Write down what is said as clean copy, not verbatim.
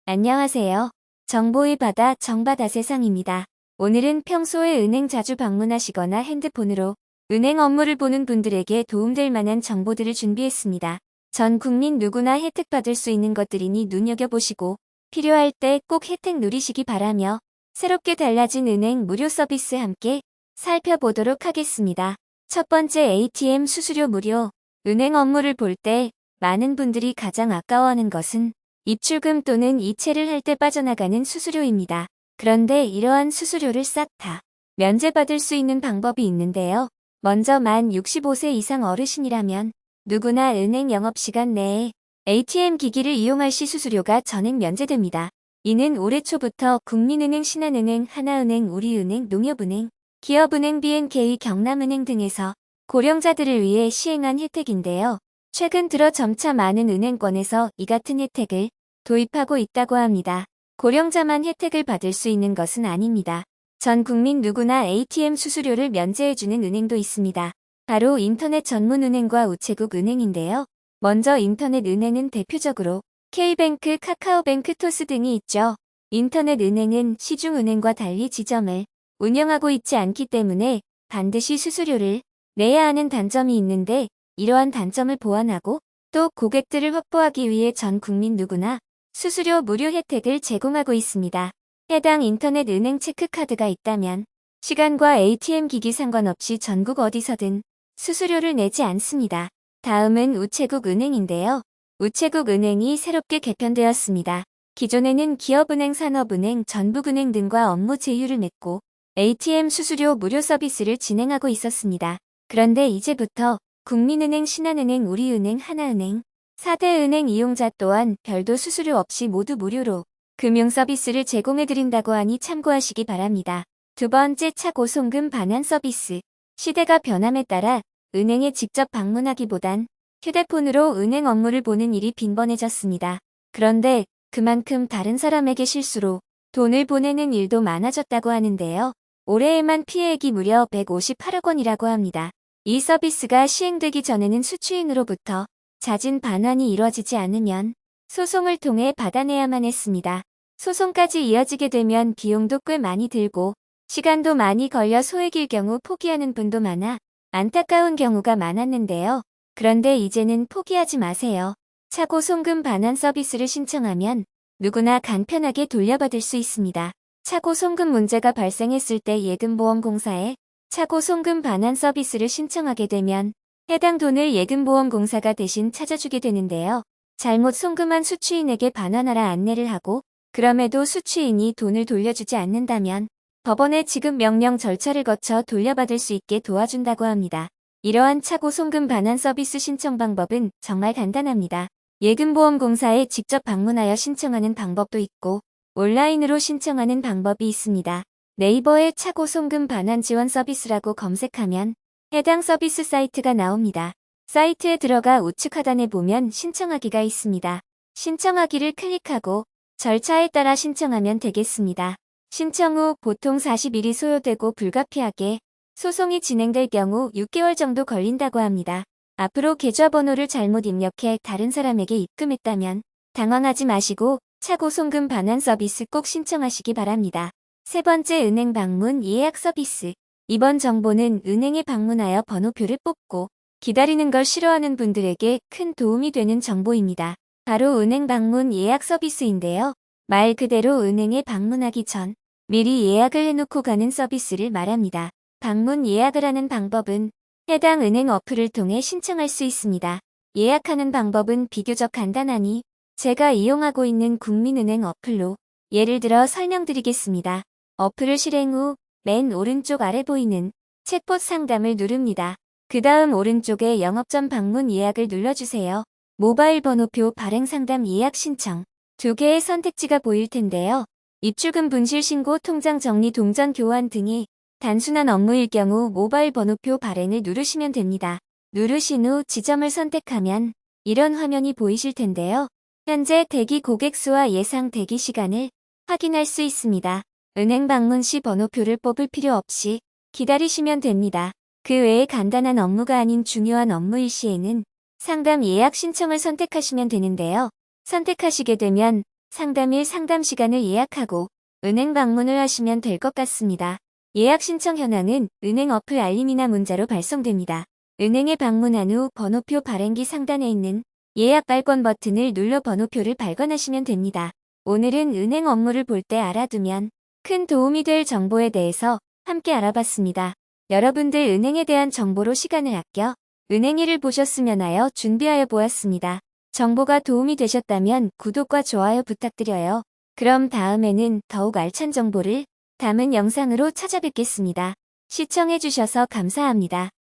안녕하세요. 정보의 바다 정바다 세상입니다. 오늘은 평소에 은행 자주 방문하시거나 핸드폰으로 은행 업무를 보는 분들에게 도움될 만한 정보들을 준비했습니다. 전 국민 누구나 혜택 받을 수 있는 것들이니 눈여겨보시고 필요할 때 꼭 혜택 누리시기 바라며 새롭게 달라진 은행 무료 서비스 함께 살펴보도록 하겠습니다. 첫 번째 ATM 수수료 무료. 은행 업무를 볼 때 많은 분들이 가장 아까워하는 것은 입출금 또는 이체를 할 때 빠져나가는 수수료입니다. 그런데 이러한 수수료를 싹 다 면제받을 수 있는 방법이 있는데요. 먼저 만 65세 이상 어르신이라면 누구나 은행 영업시간 내에 ATM 기기를 이용할 시 수수료가 전액 면제됩니다. 이는 올해 초부터 국민은행, 신한은행, 하나은행, 우리은행, 농협은행, 기업은행, BNK, 경남은행 등에서 고령자들을 위해 시행한 혜택인데요. 최근 들어 점차 많은 은행권에서 이 같은 혜택을 도입하고 있다고 합니다. 고령자만 혜택을 받을 수 있는 것은 아닙니다. 전 국민 누구나 ATM 수수료를 면제해주는 은행도 있습니다. 바로 인터넷 전문은행과 우체국 은행인데요. 먼저 인터넷 은행은 대표적으로 K뱅크, 카카오뱅크, 토스 등이 있죠. 인터넷 은행은 시중은행과 달리 지점을 운영하고 있지 않기 때문에 반드시 수수료를 내야 하는 단점이 있는데, 이러한 단점을 보완하고 또 고객들을 확보하기 위해 전 국민 누구나 수수료 무료 혜택을 제공하고 있습니다. 해당 인터넷 은행 체크카드가 있다면 시간과 ATM 기기 상관없이 전국 어디서든 수수료를 내지 않습니다. 다음은 우체국 은행인데요. 우체국 은행이 새롭게 개편되었습니다. 기존에는 기업은행, 산업은행, 전북은행 등과 업무 제휴를 맺고 ATM 수수료 무료 서비스를 진행하고 있었습니다. 그런데 이제부터 국민은행, 신한은행, 우리은행, 하나은행, 4대 은행 이용자 또한 별도 수수료 없이 모두 무료로 금융 서비스를 제공해드린다고 하니 참고하시기 바랍니다. 두 번째, 차고송금 반환 서비스. 시대가 변함에 따라 은행에 직접 방문하기보단 휴대폰으로 은행 업무를 보는 일이 빈번해졌습니다. 그런데 그만큼 다른 사람에게 실수로 돈을 보내는 일도 많아졌다고 하는데요. 올해에만 피해액이 무려 158억 원이라고 합니다. 이 서비스가 시행되기 전에는 수취인으로부터 자진 반환이 이뤄지지 않으면 소송을 통해 받아내야만 했습니다. 소송까지 이어지게 되면 비용도 꽤 많이 들고 시간도 많이 걸려 소액일 경우 포기하는 분도 많아 안타까운 경우가 많았는데요. 그런데 이제는 포기하지 마세요. 차고송금 반환 서비스를 신청하면 누구나 간편하게 돌려받을 수 있습니다. 차고송금 문제가 발생했을 때 예금보험공사에 차고송금 반환 서비스를 신청하게 되면 해당 돈을 예금보험공사가 대신 찾아주게 되는데요. 잘못 송금한 수취인에게 반환하라 안내를 하고 그럼에도 수취인이 돈을 돌려주지 않는다면 법원의 지급 명령 절차를 거쳐 돌려받을 수 있게 도와준다고 합니다. 이러한 차고송금 반환 서비스 신청 방법은 정말 간단합니다. 예금보험공사에 직접 방문하여 신청하는 방법도 있고 온라인으로 신청하는 방법이 있습니다. 네이버에 차고송금 반환 지원 서비스라고 검색하면 해당 서비스 사이트가 나옵니다. 사이트에 들어가 우측 하단에 보면 신청하기가 있습니다. 신청하기를 클릭하고 절차에 따라 신청하면 되겠습니다. 신청 후 보통 40일이 소요되고 불가피하게 소송이 진행될 경우 6개월 정도 걸린다고 합니다. 앞으로 계좌번호를 잘못 입력해 다른 사람에게 입금했다면 당황하지 마시고 차고송금 반환 서비스 꼭 신청하시기 바랍니다. 세 번째, 은행 방문 예약 서비스. 이번 정보는 은행에 방문하여 번호표를 뽑고 기다리는 걸 싫어하는 분들에게 큰 도움이 되는 정보입니다. 바로 은행 방문 예약 서비스인데요. 말 그대로 은행에 방문하기 전 미리 예약을 해놓고 가는 서비스를 말합니다. 방문 예약을 하는 방법은 해당 은행 어플을 통해 신청할 수 있습니다. 예약하는 방법은 비교적 간단하니 제가 이용하고 있는 국민은행 어플로 예를 들어 설명드리겠습니다. 어플을 실행 후 맨 오른쪽 아래 보이는 챗봇 상담을 누릅니다. 그 다음 오른쪽에 영업전 방문 예약을 눌러주세요. 모바일 번호표 발행 상담 예약 신청 두 개의 선택지가 보일 텐데요. 입출금 분실 신고 통장 정리 동전 교환 등이 단순한 업무일 경우 모바일 번호표 발행을 누르시면 됩니다. 누르신 후 지점을 선택하면 이런 화면이 보이실 텐데요. 현재 대기 고객 수와 예상 대기 시간을 확인할 수 있습니다. 은행 방문 시 번호표를 뽑을 필요 없이 기다리시면 됩니다. 그 외에 간단한 업무가 아닌 중요한 업무일 시에는 상담 예약 신청을 선택하시면 되는데요. 선택하시게 되면 상담일 상담 시간을 예약하고 은행 방문을 하시면 될 것 같습니다. 예약 신청 현황은 은행 어플 알림이나 문자로 발송됩니다. 은행에 방문한 후 번호표 발행기 상단에 있는 예약 발권 버튼을 눌러 번호표를 발권하시면 됩니다. 오늘은 은행 업무를 볼 때 알아두면 큰 도움이 될 정보에 대해서 함께 알아봤습니다. 여러분들 은행에 대한 정보로 시간을 아껴 은행 일을 보셨으면 하여 준비하여 보았습니다. 정보가 도움이 되셨다면 구독과 좋아요 부탁드려요. 그럼 다음에는 더욱 알찬 정보를 담은 영상으로 찾아뵙겠습니다. 시청해주셔서 감사합니다.